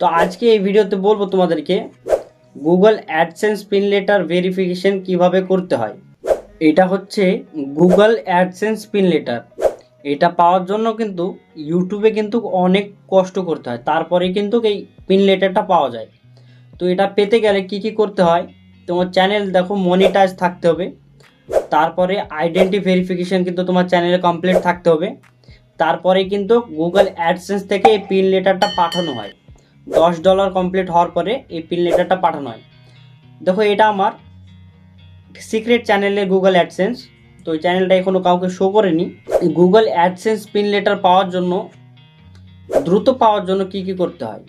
তো আজকে এই ভিডিওতে বলবো তোমাদেরকে Google AdSense pin letter verification কিভাবে করতে হয়। এটা হচ্ছে গুগল অ্যাডসেন্স পিন লেটার। এটা পাওয়ার জন্য কিন্তু ইউটিউবে কিন্তু অনেক কষ্ট করতে হয়, তারপরে কিন্তু এই পিন লেটারটা পাওয়া যায়। তো এটা পেতে গেলে কি কি করতে হয়, তোমার চ্যানেল দেখো মনিটাইজ থাকতে হবে, তারপরে আইডেন্টি ভেরিফিকেশন কিন্তু তোমার চ্যানেলে কমপ্লিট থাকতে হবে, তারপরে কিন্তু গুগল অ্যাডসেন্স থেকে এই পিন লেটারটা পাঠানো হয়। $10 কমপ্লিট হওয়ার পরে এই পিন লেটারটা পাঠানো হয়। দেখো এটা আমার সিক্রেট চ্যানেলে গুগল অ্যাডসেন্স, তো ওই চ্যানেলটা এখনও কাউকে শো করেনি। গুগল অ্যাডসেন্স পিন লেটার পাওয়ার জন্য, দ্রুত পাওয়ার জন্য কি কি করতে হয়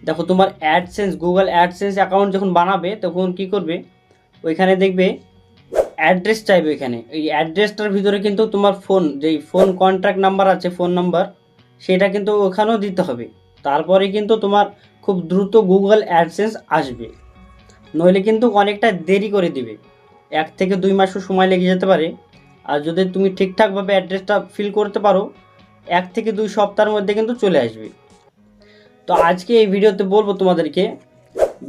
দেখো। তোমার অ্যাডসেন্স গুগল অ্যাডসেন্স অ্যাকাউন্ট যখন বানাবে তখন কি করবে, ওইখানে দেখবে অ্যাড্রেস চাইবে। এখানে এই অ্যাড্রেসটার ভিতরে কিন্তু তোমার যেই ফোন কন্ট্যাক্ট নাম্বার আছে, ফোন নাম্বার, সেটা কিন্তু ওখানেও দিতে হবে। তারপরে কিন্তু তোমার খুব দ্রুত গুগল অ্যাডসেন্স আসবে, নইলে কিন্তু অনেকটা দেরি করে দিবে, 1 থেকে 2 মাসও সময় লেগে যেতে পারে। আর যদি তুমি ঠিকঠাকভাবে অ্যাড্রেসটা ফিল করতে পারো, 1 থেকে 2 সপ্তাহের মধ্যে কিন্তু চলে আসবে। তো আজকে এই ভিডিওতে বলবো তোমাদেরকে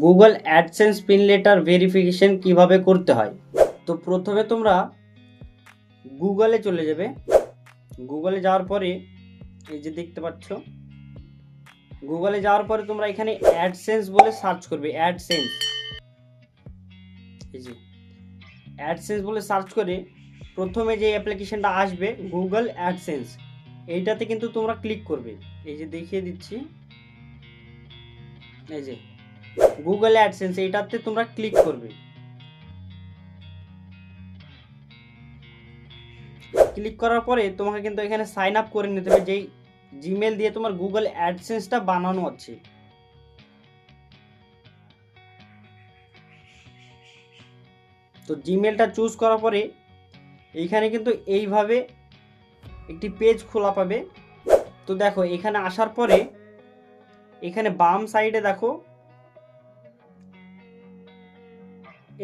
Google AdSense pin letter verification কিভাবে করতে হয়। তো প্রথমে তোমরা গুগলে চলে যাবে। গুগলে যাওয়ার পরে এই যে দেখতে পাচ্ছ, গুগলে যাওয়ার পরে তোমরা এখানে অ্যাডসেন্স বলে সার্চ করবে। অ্যাডসেন্স, এই যে অ্যাডসেন্স বলে সার্চ করে প্রথমে যে অ্যাপ্লিকেশনটা আসবে গুগল অ্যাডসেন্স, এইটাতে কিন্তু তোমরা ক্লিক করবে। এই যে দেখিয়ে দিচ্ছি, এই যে গুগল অ্যাডসেন্স, এইটাতে তোমরা ক্লিক করবে। ক্লিক করার পরে তোমাকে কিন্তু এখানে সাইন আপ করে নিতে হবে, যেই জিমেল দিয়ে তোমার গুগল অ্যাডসেন্সটা বানানো আছে। তো জিমেলটা চুজ করার পরে এইখানে কিন্তু এইভাবে একটি পেজ খোলা পাবে। তো দেখো এখানে আসার পরে এখানে বাম সাইডে দেখো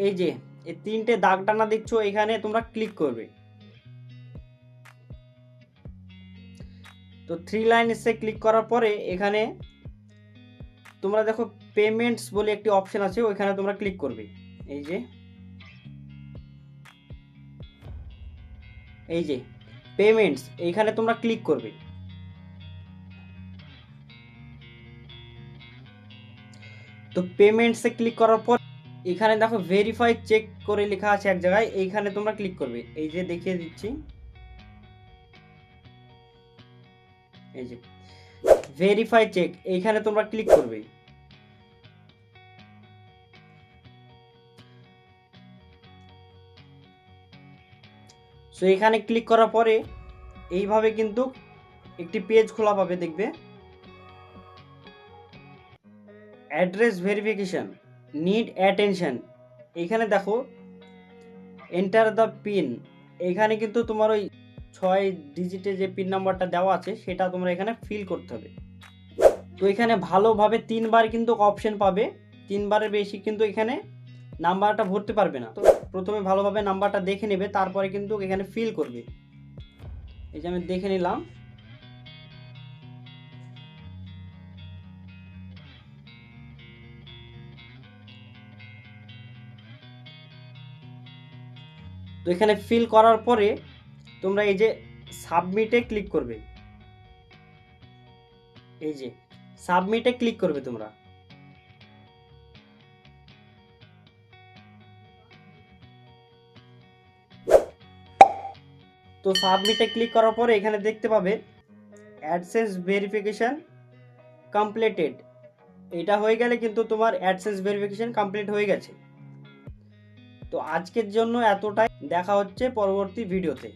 এই যে এই 3টে দাগ টানা দেখছো, এখানে তোমরা ক্লিক করবে। তো 3 লাইন এসে ক্লিক করার পরে এখানে তোমরা দেখো পেমেন্টস বলে একটি অপশন আছে, ওইখানে তোমরা ক্লিক করবে। এই যে এই যে পেমেন্টস, এইখানে তোমরা ক্লিক করবে। তো পেমেন্টসে ক্লিক করার পর এখানে দেখো ভেরিফাই চেক করে লেখা আছে এক জায়গায়, এইখানে তোমরা ক্লিক করবে। এই যে দেখিয়ে দিচ্ছি, এই যে ভেরিফাই চেক, এইখানে তোমরা ক্লিক করবে। সো এখানে ক্লিক করার পরে এইভাবে কিন্তু একটি পেজ খোলা পাবে, দেখবে অ্যাড্রেস ভেরিফিকেশন নিড অ্যাটেনশন। এইখানে দেখো এন্টার দ্য পিন, এখানে কিন্তু তোমার ওই 6 ডিজিটে যে পিন নাম্বারটা দেওয়া আছে সেটা তোমরা এখানে ফিল করতে হবে। তো এখানে ভালোভাবে 3বার কিন্তু অপশন পাবে, 3বারের বেশি কিন্তু এখানে নাম্বারটা ভরতে পারবে না। তো প্রথমে ভালোভাবে নাম্বারটা দেখে নেবে, তারপরে কিন্তু এখানে ফিল করবে। এই যে আমি দেখে নিলাম। তো এখানে ফিল করার পরে তোমরা এই যে সাবমিটে ক্লিক করবে। এই যে সাবমিটে ক্লিক করবে তোমরা। তো সাবমিটে ক্লিক করার পরে এখানে দেখতে পাবে অ্যাডসেন্স ভেরিফিকেশন কমপ্লিটেড। এটা হয়ে গেলে কিন্তু তোমার অ্যাডসেন্স ভেরিফিকেশন কমপ্লিট হয়ে গেছে। তো আজকের জন্য এতটাই, দেখা হচ্ছে পরবর্তী ভিডিওতে।